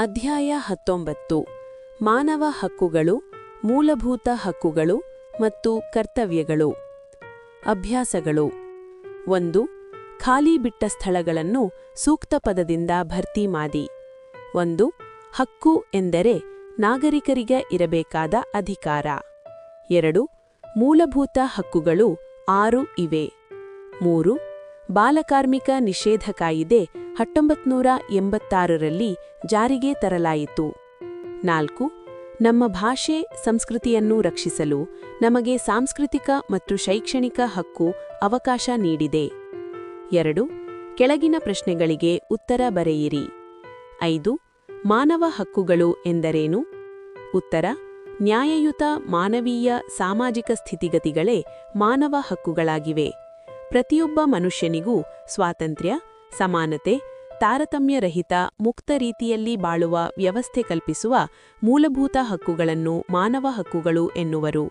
ಅಧ್ಯಾಯ 19 ಮಾನವ ಹಕ್ಕುಗಳು, ಮೂಲಭೂತ ಹಕ್ಕುಗಳು ಮತ್ತು ಕರ್ತವ್ಯಗಳು. ಅಭ್ಯಾಸಗಳು. 1. ಖಾಲಿ ಬಿಟ್ಟ ಸ್ಥಳಗಳನ್ನು ಸೂಕ್ತ ಪದದಿಂದ ಭರ್ತಿ ಮಾಡಿ. 1. ಹಕ್ಕು ಎಂದರೆ ನಾಗರಿಕರಿಗೆ ಇರಬೇಕಾದ ಅಧಿಕಾರ. 2. ಮೂಲಭೂತ ಹಕ್ಕುಗಳು 6 ಇವೆ. 3. ಬಾಲಕಾರ್ಮಿಕ ನಿಷೇಧ ಕಾಯಿದೆ 1986ರಲ್ಲಿ ಜಾರಿಗೆ ತರಲಾಯಿತು. 4. ನಮ್ಮ ಭಾಷೆ ಸಂಸ್ಕೃತಿಯನ್ನು ರಕ್ಷಿಸಲು ನಮಗೆ ಸಾಂಸ್ಕೃತಿಕ ಮತ್ತು ಶೈಕ್ಷಣಿಕ ಹಕ್ಕು ಅವಕಾಶ ನೀಡಿದೆ. 2. ಕೆಳಗಿನ ಪ್ರಶ್ನೆಗಳಿಗೆ ಉತ್ತರ ಬರೆಯಿರಿ. 5. ಮಾನವ ಹಕ್ಕುಗಳು ಎಂದರೇನು? ಉತ್ತರ: ನ್ಯಾಯಯುತ ಮಾನವೀಯ ಸಾಮಾಜಿಕ ಸ್ಥಿತಿಗತಿಗಳೇ ಮಾನವ ಹಕ್ಕುಗಳಾಗಿವೆ. ಪ್ರತಿಯೊಬ್ಬ ಮನುಷ್ಯನಿಗೂ ಸ್ವಾತಂತ್ರ್ಯ, ಸಮಾನತೆ, ತಾರತಮ್ಯರಹಿತ ಮುಕ್ತ ರೀತಿಯಲ್ಲಿ ಬಾಳುವ ವ್ಯವಸ್ಥೆ ಕಲ್ಪಿಸುವ ಮೂಲಭೂತ ಹಕ್ಕುಗಳನ್ನು ಮಾನವ ಹಕ್ಕುಗಳು ಎನ್ನುವರು.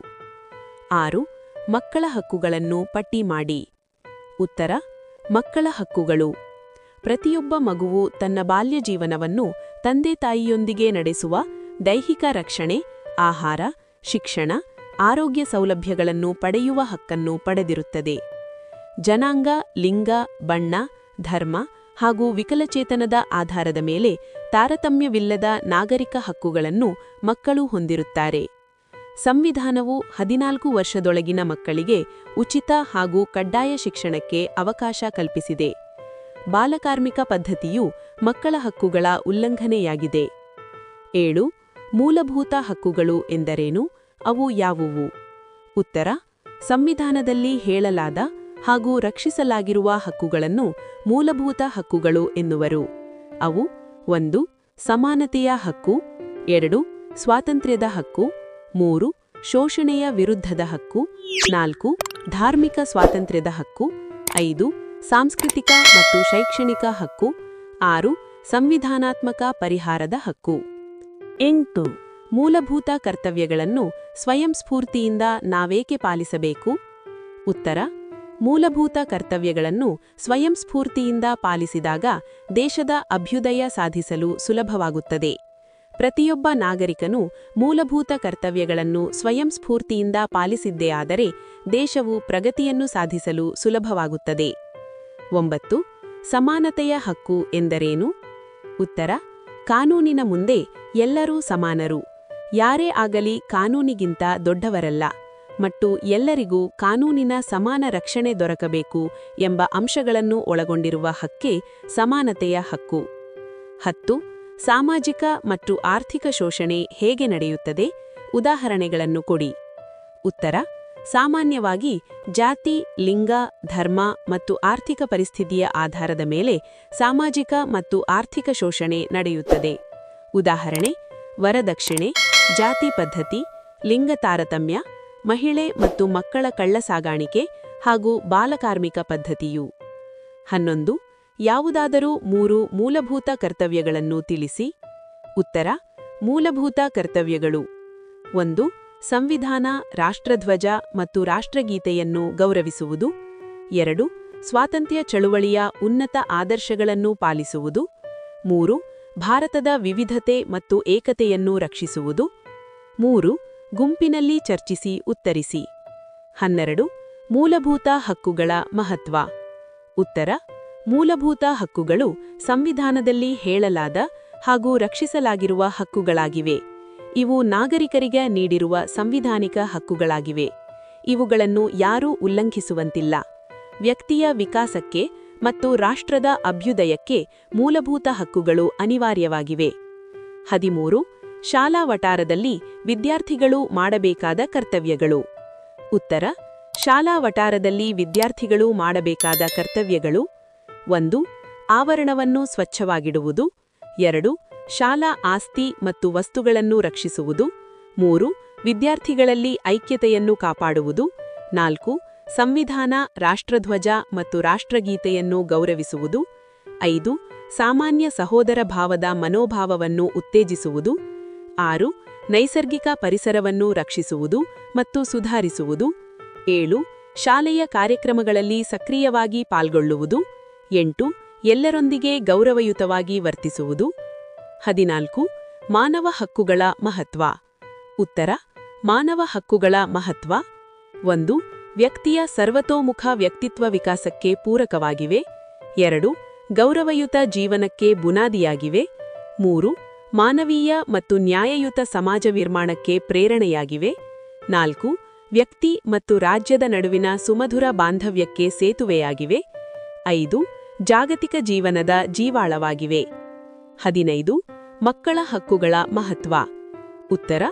6. ಮಕ್ಕಳ ಹಕ್ಕುಗಳನ್ನು ಪಟ್ಟಿ ಮಾಡಿ. ಉತ್ತರ: ಮಕ್ಕಳ ಹಕ್ಕುಗಳು: ಪ್ರತಿಯೊಬ್ಬ ಮಗುವು ತನ್ನ ಬಾಲ್ಯ ಜೀವನವನ್ನು ತಂದೆ ತಾಯಿಯೊಂದಿಗೆ ನಡೆಸುವ ದೈಹಿಕ ರಕ್ಷಣೆ, ಆಹಾರ, ಶಿಕ್ಷಣ, ಆರೋಗ್ಯ ಸೌಲಭ್ಯಗಳನ್ನು ಪಡೆಯುವ ಹಕ್ಕನ್ನು ಪಡೆದಿರುತ್ತದೆ. ಜನಾಂಗ, ಲಿಂಗ, ಬಣ್ಣ, ಧರ್ಮ ಹಾಗೂ ವಿಕಲಚೇತನದ ಆಧಾರದ ಮೇಲೆ ತಾರತಮ್ಯವಿಲ್ಲದ ನಾಗರಿಕ ಹಕ್ಕುಗಳನ್ನು ಮಕ್ಕಳು ಹೊಂದಿರುತ್ತಾರೆ. ಸಂವಿಧಾನವು 14 ವರ್ಷದೊಳಗಿನ ಮಕ್ಕಳಿಗೆ ಉಚಿತ ಹಾಗೂ ಕಡ್ಡಾಯ ಶಿಕ್ಷಣಕ್ಕೆ ಅವಕಾಶ ಕಲ್ಪಿಸಿದೆ. ಬಾಲಕಾರ್ಮಿಕ ಪದ್ಧತಿಯು ಮಕ್ಕಳ ಹಕ್ಕುಗಳ ಉಲ್ಲಂಘನೆಯಾಗಿದೆ. 7. ಮೂಲಭೂತ ಹಕ್ಕುಗಳು ಎಂದರೇನು? ಅವು ಯಾವುವು? ಉತ್ತರ: ಸಂವಿಧಾನದಲ್ಲಿ ಹೇಳಲಾದ ಹಾಗೂ ರಕ್ಷಿಸಲಾಗಿರುವ ಹಕ್ಕುಗಳನ್ನು ಮೂಲಭೂತ ಹಕ್ಕುಗಳು ಎನ್ನುವರು. ಅವು: 1. ಸಮಾನತೆಯ ಹಕ್ಕು. 2. ಸ್ವಾತಂತ್ರ್ಯದ ಹಕ್ಕು. 3. ಶೋಷಣೆಯ ವಿರುದ್ಧದ ಹಕ್ಕು. 4. ಧಾರ್ಮಿಕ ಸ್ವಾತಂತ್ರ್ಯದ ಹಕ್ಕು. 5. ಸಾಂಸ್ಕೃತಿಕ ಮತ್ತು ಶೈಕ್ಷಣಿಕ ಹಕ್ಕು. 6. ಸಂವಿಧಾನಾತ್ಮಕ ಪರಿಹಾರದ ಹಕ್ಕು. 8. ಮೂಲಭೂತ ಕರ್ತವ್ಯಗಳನ್ನು ಸ್ವಯಂ ಸ್ಫೂರ್ತಿಯಿಂದ ನಾವೇಕೆ ಪಾಲಿಸಬೇಕು? ಉತ್ತರ: ಮೂಲಭೂತ ಕರ್ತವ್ಯಗಳನ್ನು ಸ್ವಯಂ ಸ್ಫೂರ್ತಿಯಿಂದ ಪಾಲಿಸಿದಾಗ ದೇಶದ ಅಭ್ಯುದಯ ಸಾಧಿಸಲು ಸುಲಭವಾಗುತ್ತದೆ. ಪ್ರತಿಯೊಬ್ಬ ನಾಗರಿಕನು ಮೂಲಭೂತ ಕರ್ತವ್ಯಗಳನ್ನು ಸ್ವಯಂ ಸ್ಫೂರ್ತಿಯಿಂದ ಪಾಲಿಸಿದ್ದೇ ಆದರೆ ದೇಶವು ಪ್ರಗತಿಯನ್ನು ಸಾಧಿಸಲು ಸುಲಭವಾಗುತ್ತದೆ. 9. ಸಮಾನತೆಯ ಹಕ್ಕು ಎಂದರೇನು? ಉತ್ತರ: ಕಾನೂನಿನ ಮುಂದೆ ಎಲ್ಲರೂ ಸಮಾನರು. ಯಾರೇ ಆಗಲಿ ಕಾನೂನಿಗಿಂತ ದೊಡ್ಡವರಲ್ಲ ಮತ್ತು ಎಲ್ಲರಿಗೂ ಕಾನೂನಿನ ಸಮಾನ ರಕ್ಷಣೆ ದೊರಕಬೇಕು ಎಂಬ ಅಂಶಗಳನ್ನು ಒಳಗೊಂಡಿರುವ ಹಕ್ಕೇ ಸಮಾನತೆಯ ಹಕ್ಕು. 10. ಸಾಮಾಜಿಕ ಮತ್ತು ಆರ್ಥಿಕ ಶೋಷಣೆ ಹೇಗೆ ನಡೆಯುತ್ತದೆ? ಉದಾಹರಣೆಗಳನ್ನು ಕೊಡಿ. ಉತ್ತರ: ಸಾಮಾನ್ಯವಾಗಿ ಜಾತಿ, ಲಿಂಗ, ಧರ್ಮ ಮತ್ತು ಆರ್ಥಿಕ ಪರಿಸ್ಥಿತಿಯ ಆಧಾರದ ಮೇಲೆ ಸಾಮಾಜಿಕ ಮತ್ತು ಆರ್ಥಿಕ ಶೋಷಣೆ ನಡೆಯುತ್ತದೆ. ಉದಾಹರಣೆ: ವರದಕ್ಷಿಣೆ, ಜಾತಿ ಪದ್ಧತಿ, ಲಿಂಗ ತಾರತಮ್ಯ, ಮಹಿಳೆ ಮತ್ತು ಮಕ್ಕಳ ಕಳ್ಳಸಾಗಾಣಿಕೆ ಹಾಗೂ ಬಾಲಕಾರ್ಮಿಕ ಪದ್ಧತಿಯು. 11. ಯಾವುದಾದರೂ 3 ಮೂಲಭೂತ ಕರ್ತವ್ಯಗಳನ್ನು ತಿಳಿಸಿ. ಉತ್ತರ: ಮೂಲಭೂತ ಕರ್ತವ್ಯಗಳು: 1. ಸಂವಿಧಾನ, ರಾಷ್ಟ್ರಧ್ವಜ ಮತ್ತು ರಾಷ್ಟ್ರಗೀತೆಯನ್ನು ಗೌರವಿಸುವುದು. 2. ಸ್ವಾತಂತ್ರ್ಯ ಚಳುವಳಿಯ ಉನ್ನತ ಆದರ್ಶಗಳನ್ನು ಪಾಲಿಸುವುದು. 3. ಭಾರತದ ವಿವಿಧತೆ ಮತ್ತು ಏಕತೆಯನ್ನು ರಕ್ಷಿಸುವುದು. 3. ಗುಂಪಿನಲ್ಲಿ ಚರ್ಚಿಸಿ ಉತ್ತರಿಸಿ. 12. ಮೂಲಭೂತ ಹಕ್ಕುಗಳ ಮಹತ್ವ. ಉತ್ತರ: ಮೂಲಭೂತ ಹಕ್ಕುಗಳು ಸಂವಿಧಾನದಲ್ಲಿ ಹೇಳಲಾದ ಹಾಗೂ ರಕ್ಷಿಸಲಾಗಿರುವ ಹಕ್ಕುಗಳಾಗಿವೆ. ಇವು ನಾಗರಿಕರಿಗೆ ನೀಡಿರುವ ಸಂವಿಧಾನಿಕ ಹಕ್ಕುಗಳಾಗಿವೆ. ಇವುಗಳನ್ನು ಯಾರೂ ಉಲ್ಲಂಘಿಸುವಂತಿಲ್ಲ. ವ್ಯಕ್ತಿಯ ವಿಕಾಸಕ್ಕೆ ಮತ್ತು ರಾಷ್ಟ್ರದ ಅಭ್ಯುದಯಕ್ಕೆ ಮೂಲಭೂತ ಹಕ್ಕುಗಳು ಅನಿವಾರ್ಯವಾಗಿವೆ. 13. ಶಾಲಾ ವಟಾರದಲ್ಲಿ ವಿದ್ಯಾರ್ಥಿಗಳು ಮಾಡಬೇಕಾದ ಕರ್ತವ್ಯಗಳು. ಉತ್ತರ: ಶಾಲಾ ವಟಾರದಲ್ಲಿ ವಿದ್ಯಾರ್ಥಿಗಳು ಮಾಡಬೇಕಾದ ಕರ್ತವ್ಯಗಳು: 1. ಆವರಣವನ್ನು ಸ್ವಚ್ಛವಾಗಿಡುವುದು. 2. ಶಾಲಾ ಆಸ್ತಿ ಮತ್ತು ವಸ್ತುಗಳನ್ನು ರಕ್ಷಿಸುವುದು. 3. ವಿದ್ಯಾರ್ಥಿಗಳಲ್ಲಿ ಐಕ್ಯತೆಯನ್ನು ಕಾಪಾಡುವುದು. 4. ಸಂವಿಧಾನ, ರಾಷ್ಟ್ರಧ್ವಜ ಮತ್ತು ರಾಷ್ಟ್ರಗೀತೆಯನ್ನು ಗೌರವಿಸುವುದು. 5. ಸಾಮಾನ್ಯ ಸಹೋದರ ಭಾವದ ಮನೋಭಾವವನ್ನು ಉತ್ತೇಜಿಸುವುದು. 6. ನೈಸರ್ಗಿಕ ಪರಿಸರವನ್ನು ರಕ್ಷಿಸುವುದು ಮತ್ತು ಸುಧಾರಿಸುವುದು. 7. ಶಾಲೆಯ ಕಾರ್ಯಕ್ರಮಗಳಲ್ಲಿ ಸಕ್ರಿಯವಾಗಿ ಪಾಲ್ಗೊಳ್ಳುವುದು. 8. ಎಲ್ಲರೊಂದಿಗೆ ಗೌರವಯುತವಾಗಿ ವರ್ತಿಸುವುದು. 14 ಮಾನವ ಹಕ್ಕುಗಳ ಮಹತ್ವ. ಉತ್ತರ: ಮಾನವ ಹಕ್ಕುಗಳ ಮಹತ್ವ 1. ವ್ಯಕ್ತಿಯ ಸರ್ವತೋಮುಖ ವ್ಯಕ್ತಿತ್ವ ವಿಕಾಸಕ್ಕೆ ಪೂರಕವಾಗಿವೆ. 2. ಗೌರವಯುತ ಜೀವನಕ್ಕೆ ಬುನಾದಿಯಾಗಿವೆ. 3. ಮಾನವೀಯ ಮತ್ತು ನ್ಯಾಯಯುತ ಸಮಾಜ ನಿರ್ಮಾಣಕ್ಕೆ ಪ್ರೇರಣೆಯಾಗಿವೆ. 4. ವ್ಯಕ್ತಿ ಮತ್ತು ರಾಜ್ಯದ ನಡುವಿನ ಸುಮಧುರ ಬಾಂಧವ್ಯಕ್ಕೆ ಸೇತುವೆಯಾಗಿವೆ. 5. ಜಾಗತಿಕ ಜೀವನದ ಜೀವಾಳವಾಗಿವೆ. 15. ಮಕ್ಕಳ ಹಕ್ಕುಗಳ ಮಹತ್ವ. ಉತ್ತರ: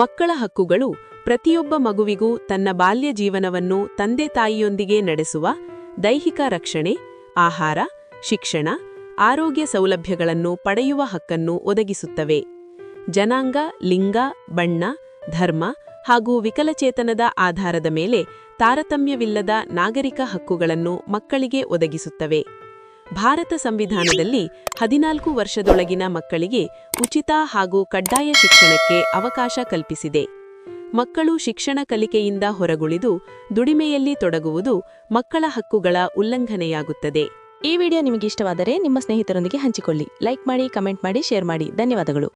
ಮಕ್ಕಳ ಹಕ್ಕುಗಳು ಪ್ರತಿಯೊಬ್ಬ ಮಗುವಿಗೂ ತನ್ನ ಬಾಲ್ಯ ಜೀವನವನ್ನು ತಂದೆ-ತಾಯಿಯೊಂದಿಗೆ ನಡೆಸುವ ದೈಹಿಕ ರಕ್ಷಣೆ, ಆಹಾರ, ಶಿಕ್ಷಣ, ಆರೋಗ್ಯ ಸೌಲಭ್ಯಗಳನ್ನು ಪಡೆಯುವ ಹಕ್ಕನ್ನು ಒದಗಿಸುತ್ತವೆ. ಜನಾಂಗ, ಲಿಂಗ, ಬಣ್ಣ, ಧರ್ಮ ಹಾಗೂ ವಿಕಲಚೇತನದ ಆಧಾರದ ಮೇಲೆ ತಾರತಮ್ಯವಿಲ್ಲದ ನಾಗರಿಕ ಹಕ್ಕುಗಳನ್ನು ಮಕ್ಕಳಿಗೆ ಒದಗಿಸುತ್ತವೆ. ಭಾರತ ಸಂವಿಧಾನದಲ್ಲಿ 14 ವರ್ಷದೊಳಗಿನ ಮಕ್ಕಳಿಗೆ ಉಚಿತ ಹಾಗೂ ಕಡ್ಡಾಯ ಶಿಕ್ಷಣಕ್ಕೆ ಅವಕಾಶ ಕಲ್ಪಿಸಿದೆ. ಮಕ್ಕಳು ಶಿಕ್ಷಣ ಕಲಿಕೆಯಿಂದ ಹೊರಗುಳಿದು ದುಡಿಮೆಯಲ್ಲಿ ತೊಡಗುವುದು ಮಕ್ಕಳ ಹಕ್ಕುಗಳ ಉಲ್ಲಂಘನೆಯಾಗುತ್ತದೆ. ಈ ವಿಡಿಯೋ ನಿಮಗೆ ಇಷ್ಟವಾದರೆ ನಿಮ್ಮ ಸ್ನೇಹಿತರೊಂದಿಗೆ ಹಂಚಿಕೊಳ್ಳಿ. ಲೈಕ್ ಮಾಡಿ, ಕಮೆಂಟ್ ಮಾಡಿ, ಶೇರ್ ಮಾಡಿ. ಧನ್ಯವಾದಗಳು.